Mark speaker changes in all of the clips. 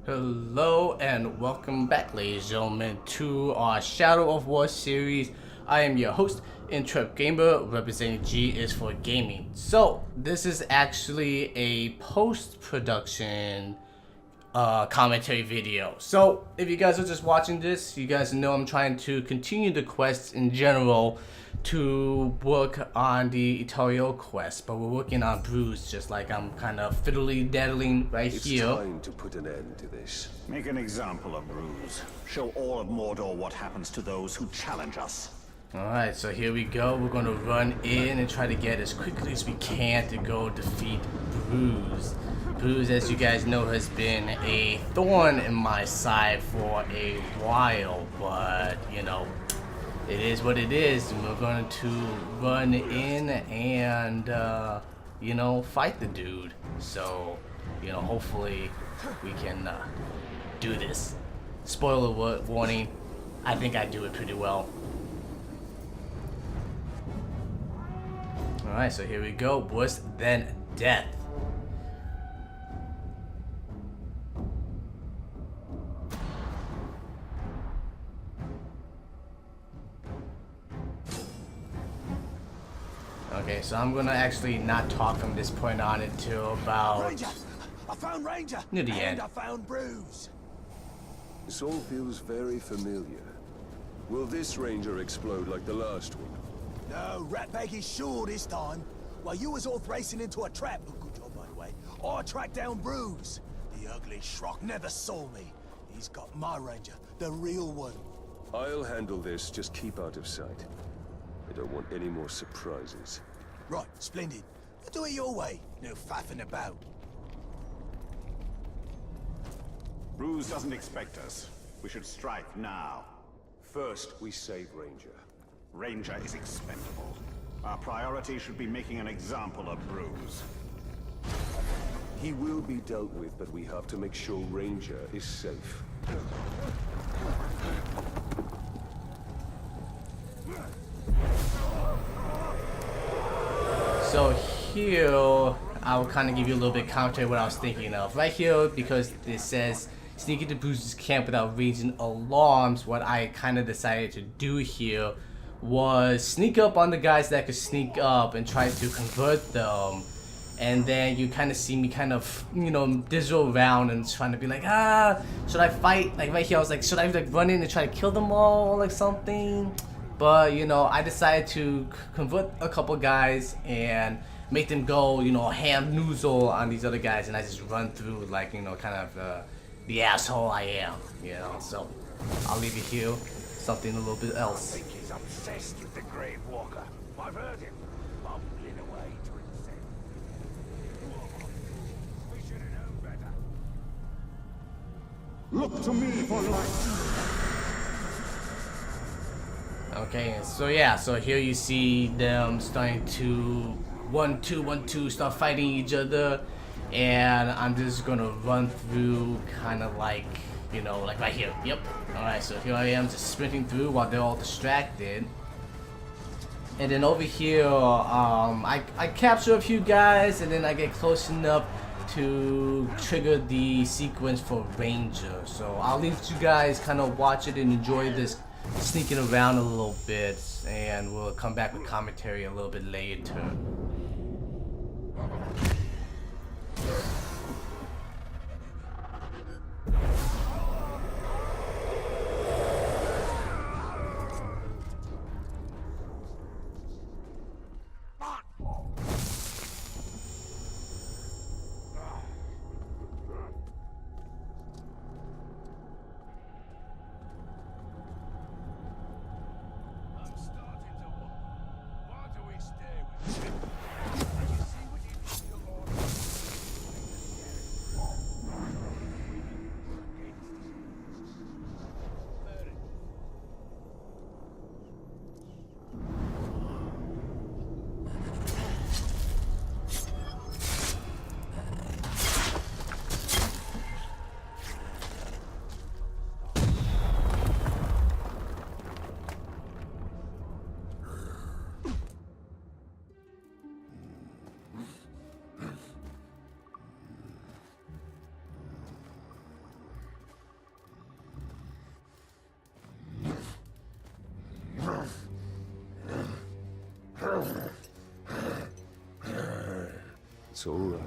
Speaker 1: Hello and welcome back, ladies and gentlemen, to our Shadow of War series. I am your host, Intrep Gamer, representing G is for Gaming. So, this is actually a post-production commentary video. So, if you guys are just watching this, you guys know I'm trying to continue the quests in general to work on the Itario quest, but we're working on Bruz, just like I'm kind of fiddly-daddling right here.
Speaker 2: It's time to put an end to this.
Speaker 3: Make an example of Bruz. Show all of Mordor what happens to those who challenge us.
Speaker 1: Alright, so here we go. We're gonna run in and try to get as quickly as we can to go defeat Bruz. Bruz, as you guys know, has been a thorn in my side for a while, but you know, it is what it is, and we're going to run in and, you know, fight the dude. So, you know, hopefully we can do this. Spoiler warning, I think I do it pretty well. Alright, so here we go. Worse than death. Okay, so I'm gonna actually not talk from this point on until about
Speaker 4: Ranger! I found Ranger!
Speaker 1: near the end.
Speaker 4: And I found Bruz!
Speaker 2: This all feels very familiar. Will this ranger explode like the last one?
Speaker 4: No, Ratbag is sure this time. While you was off racing into a trap, good job by the way, I tracked down Bruz. The ugly schrock never saw me. He's got my Ranger, the real one.
Speaker 2: I'll handle this, just keep out of sight. I don't want any more surprises.
Speaker 4: Right, splendid. You do it your way, no faffing about.
Speaker 3: Bruz doesn't expect us. We should strike now.
Speaker 2: First, we save Ranger.
Speaker 3: Ranger is expendable. Our priority should be making an example of Bruz.
Speaker 2: He will be dealt with, but we have to make sure Ranger is safe.
Speaker 1: So here, I will kind of give you a little bit of commentary what I was thinking of. Right here, because it says, sneak into Bruz's camp without raising alarms, what I kind of decided to do here was sneak up on the guys that could sneak up and try to convert them. And then you kind of see me kind of, you know, dizzle around and trying to be like, should I fight? Like right here, I was like, should I like run in and try to kill them all or like something? But, you know, I decided to convert a couple guys and make them go, you know, ham noozle on these other guys, and I just run through like, you know, kind of the asshole I am, you know. So I'll leave it here. Something a little bit else.
Speaker 4: I think he's obsessed with the Grave Walker. I've heard him bumbling away to himself. We should have known better.
Speaker 3: Look to me for light.
Speaker 1: Okay, so yeah, so here you see them starting to 1-2 start fighting each other, and I'm just gonna run through kind of like, you know, like right here. Yep. Alright, so here I am just sprinting through while they're all distracted. And then over here, I capture a few guys, and then I get close enough to trigger the sequence for Ranger. So I'll leave you guys kind of watch it and enjoy this sneaking around a little bit, and we'll come back with commentary a little bit later.
Speaker 2: It's all right.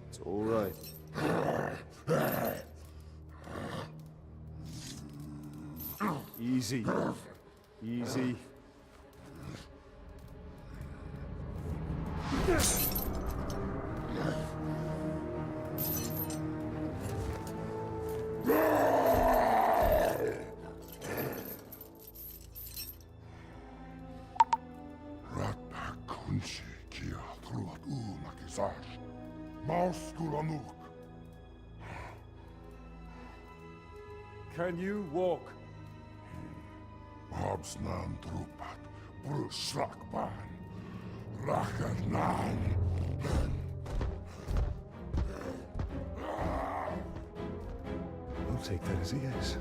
Speaker 2: It's all right.
Speaker 5: Easy. Easy. Can you walk?
Speaker 6: Habsnan trupat, Bruz slakban, Rachernan.
Speaker 5: I'll take that as a yes.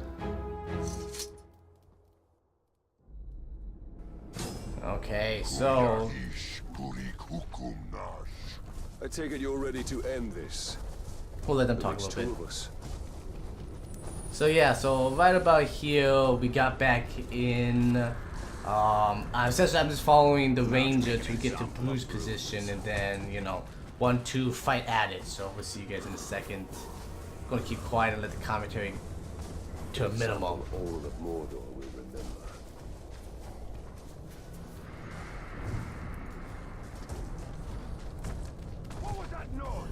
Speaker 1: Okay, so
Speaker 2: I take it you're ready to end this.
Speaker 1: we'll let them
Speaker 2: The
Speaker 1: talk a
Speaker 2: next
Speaker 1: little
Speaker 2: two
Speaker 1: bit.
Speaker 2: of us.
Speaker 1: So yeah, so right about here we got back in. Essentially I'm just following the ranger to get to Bruz's position, and then 1-2 fight at it. So we'll see you guys in a second. Gonna keep quiet and let the commentary to a minimum.
Speaker 2: All of Mordor will remember.
Speaker 4: What was that noise?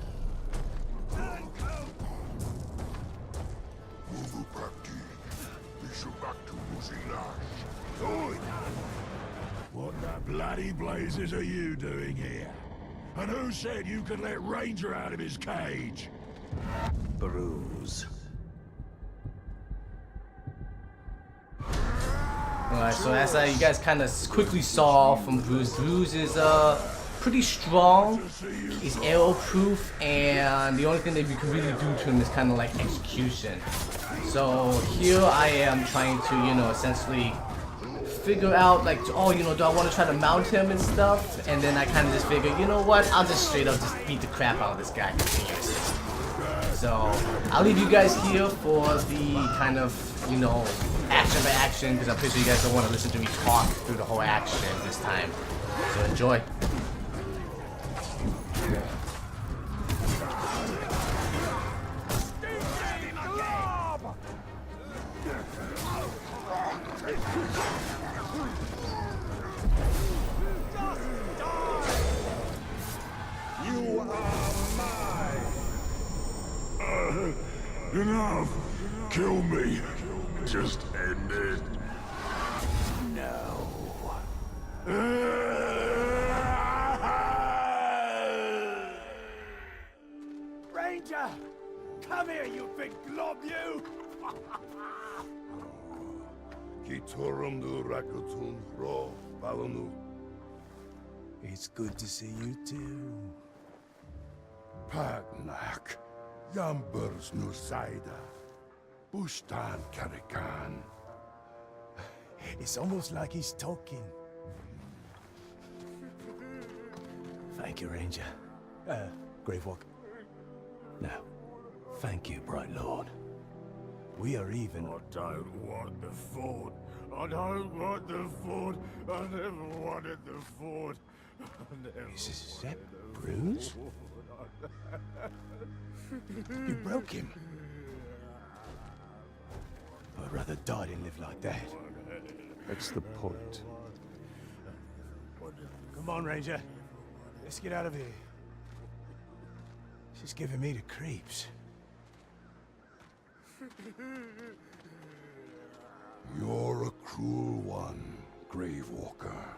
Speaker 6: What the bloody blazes are you doing here? And who said you could let Ranger out of his cage?
Speaker 3: Bruz.
Speaker 1: Alright, so as you guys kind of quickly saw from Bruz, Bruz is pretty strong. He's arrow proof, and the only thing that we can really do to him is kind of like execution. So here I am trying to, essentially figure out like, do I want to try to mount him and stuff? And then I kind of just figure, you know what? I'll just straight up just beat the crap out of this guy continuously. So I'll leave you guys here for the kind of, action by action, because I'm pretty sure you guys don't want to listen to me talk through the whole action this time. So enjoy.
Speaker 6: You are mine! Enough! Kill me! Just end it.
Speaker 4: No. Ranger! Come here, you big glob, you!
Speaker 6: Kiturum du rakutun ro balonu.
Speaker 4: It's good to see you too.
Speaker 6: Pagnak. Yambers nusaida. Bustan karikan.
Speaker 4: It's almost like he's talking. Thank you, Ranger. Gravewalk. Now, thank you, Bright Lord. We are even.
Speaker 6: I don't want the fort. I don't want the fort. I never wanted the fort.
Speaker 4: Is that Bruz? You broke him. I'd rather die than live like that.
Speaker 5: That's the point.
Speaker 4: Come on, Ranger. Let's get out of here. She's giving me the creeps.
Speaker 6: You're a cruel one, Gravewalker.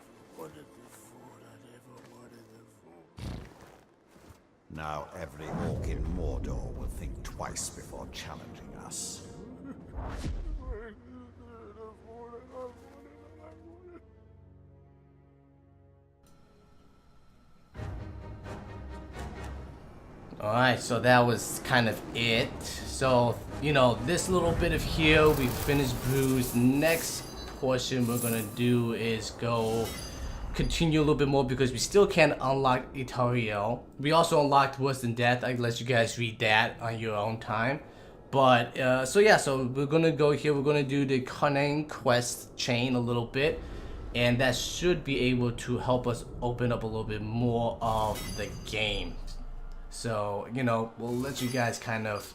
Speaker 3: Now every orc in Mordor will think twice before challenging us.
Speaker 1: Alright, so that was kind of it. So, this little bit of here, we finished Bruz. Next portion we're gonna do is go continue a little bit more, because we still can't unlock Itariel. We also unlocked Worse Than Death. I'll let you guys read that on your own time. But, so we're gonna go here. We're gonna do the Cunning quest chain a little bit. and that should be able to help us open up a little bit more of the game. So, you know, we'll let you guys kind of,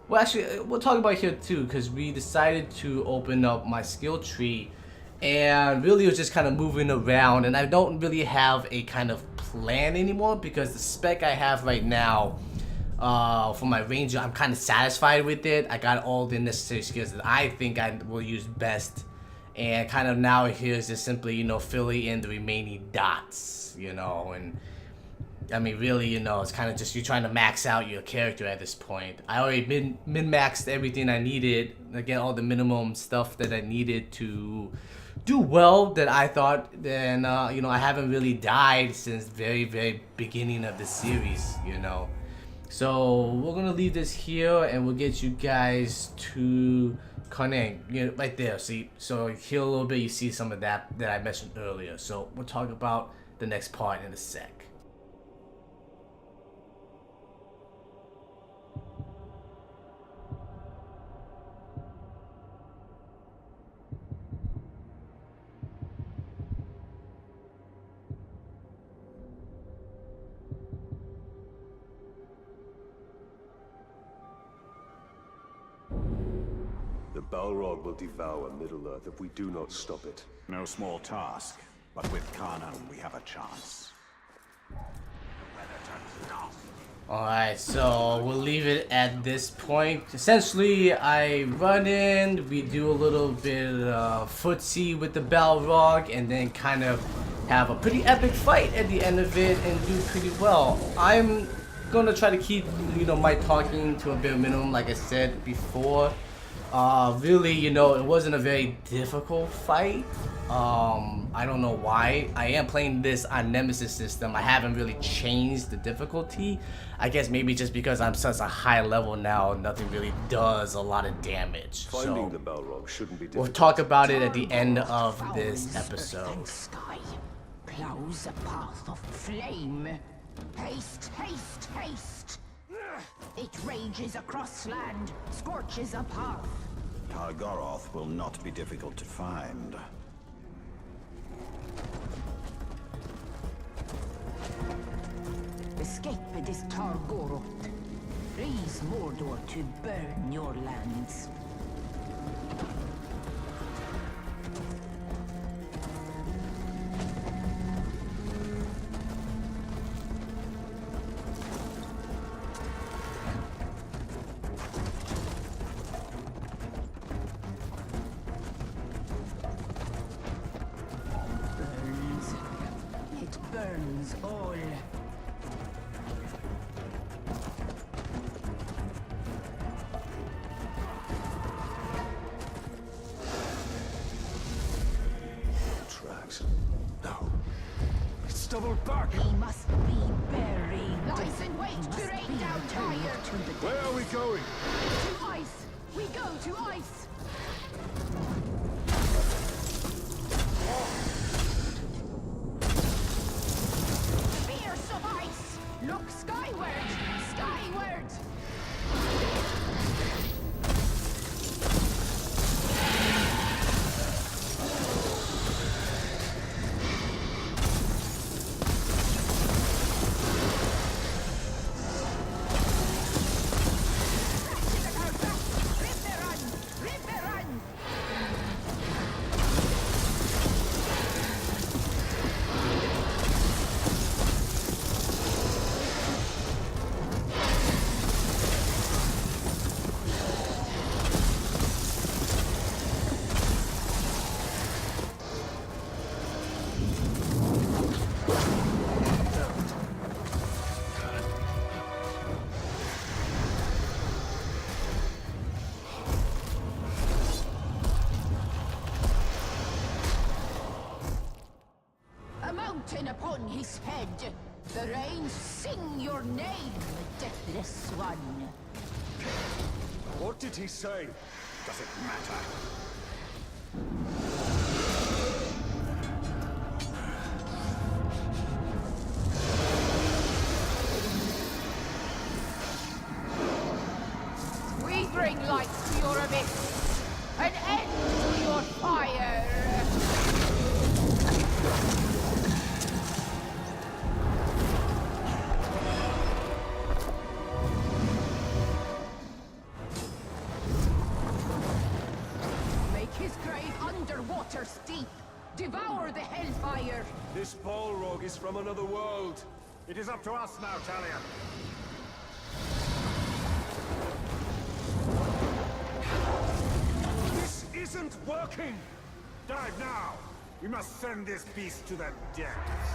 Speaker 1: well, actually, we'll talk about here too, because we decided to open up my skill tree, and really it was just kind of moving around, and I don't really have a kind of plan anymore, because the spec I have right now for my ranger, I'm kind of satisfied with it. I got all the necessary skills that I think I will use best, and kind of now here's just simply, you know, filling in the remaining dots, you know. And I mean, really, you know, it's kind of just you trying to max out your character at this point. I already min-maxed everything I needed, again, all the minimum stuff that I needed to do well, that I thought. Then you know, I haven't really died since very beginning of the series, you know. So we're gonna leave this here, and we'll get you guys to connect, you know, right there. See, so here a little bit, you see some of that I mentioned earlier. So we'll talk about the next part in a sec.
Speaker 2: The Balrog will devour Middle-earth if we do not stop it.
Speaker 3: No small task, but with Kanan we have a chance.
Speaker 1: Alright, so we'll leave it at this point. Essentially, I run in, we do a little bit of footsie with the Balrog, and then kind of have a pretty epic fight at the end of it and do pretty well. I'm gonna try to keep, you know, my talking to a bare minimum, like I said before. Really, you know, it wasn't a very difficult fight. I don't know why. I am playing this on Nemesis system. I haven't really changed the difficulty. I guess maybe just because I'm such a high level now, nothing really does a lot of damage.
Speaker 2: Finding
Speaker 1: So
Speaker 2: the Balrog shouldn't be difficult.
Speaker 1: we'll talk about it at the end of this episode.
Speaker 7: Sky plows a path of flame. Haste, haste, haste! It rages across land, scorches a path.
Speaker 3: Targoroth will not be difficult to find.
Speaker 7: Escape this Targoroth. Raise Mordor to burn your lands. Burns all.
Speaker 2: Tracks. No. It's double back.
Speaker 7: He must be buried.
Speaker 8: Lies in wait to rain down fire.
Speaker 7: To the
Speaker 2: Where are we going?
Speaker 8: To ice. We go to ice. Fierce of ice. Look skyward. Skyward. Mountain upon his head. The rains sing your name, deathless one.
Speaker 2: What did he say?
Speaker 3: Does it matter?
Speaker 8: We bring light to your abyss. An end to your fire.
Speaker 7: Devour the hellfire!
Speaker 2: This Balrog is from another world.
Speaker 3: It is up to us now, Talia.
Speaker 2: This isn't working!
Speaker 3: Dive now! We must send this beast to the depths.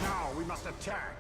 Speaker 3: Now we must attack.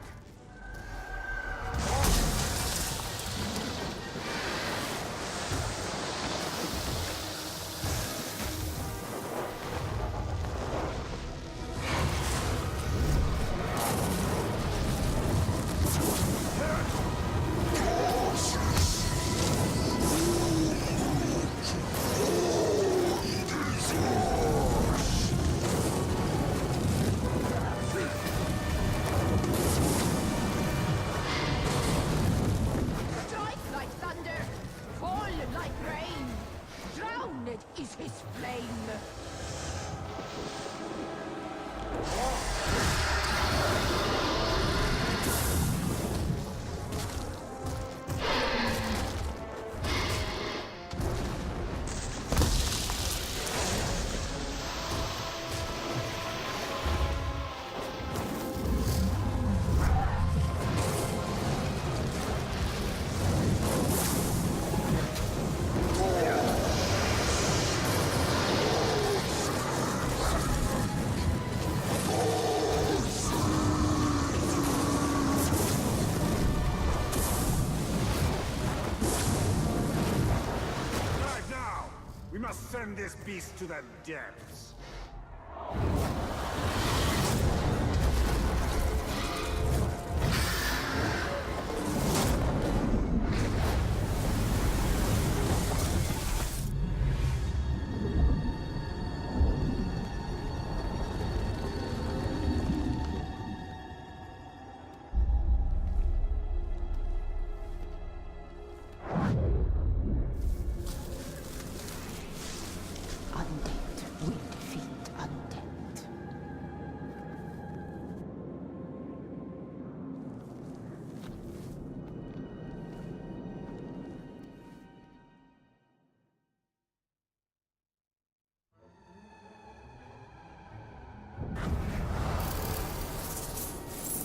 Speaker 7: Strike like thunder! Fall like rain! Drowned is his flame!
Speaker 3: Dive now! We must send this beast to the depths.
Speaker 7: Undead will defeat undead.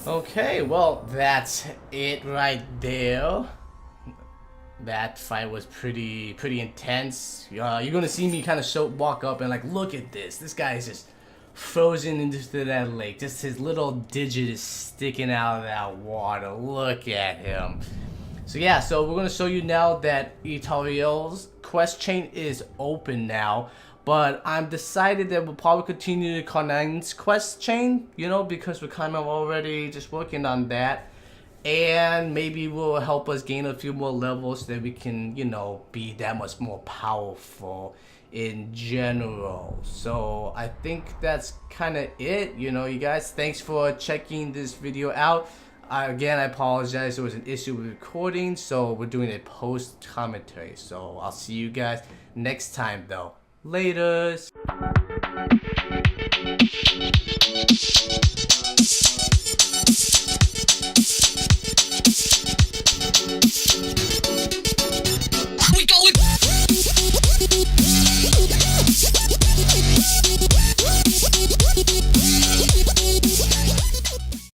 Speaker 1: Okay, well, that's it right there. That fight was pretty intense. You're gonna see me kind of walk up and like, look at this. This guy is just frozen into that lake. Just his little digit is sticking out of that water. Look at him. So yeah, so we're gonna show you now that Itariel's quest chain is open now. But I'm decided that we'll probably continue Carnine's quest chain, you know, because we're kind of already just working on that. And maybe will help us gain a few more levels so that we can, you know, be that much more powerful in general. So I think that's kind of it, you know, you guys. Thanks for checking this video out. Again, I apologize, there was an issue with recording, so we're doing a post commentary. So I'll see you guys next time though. Laters.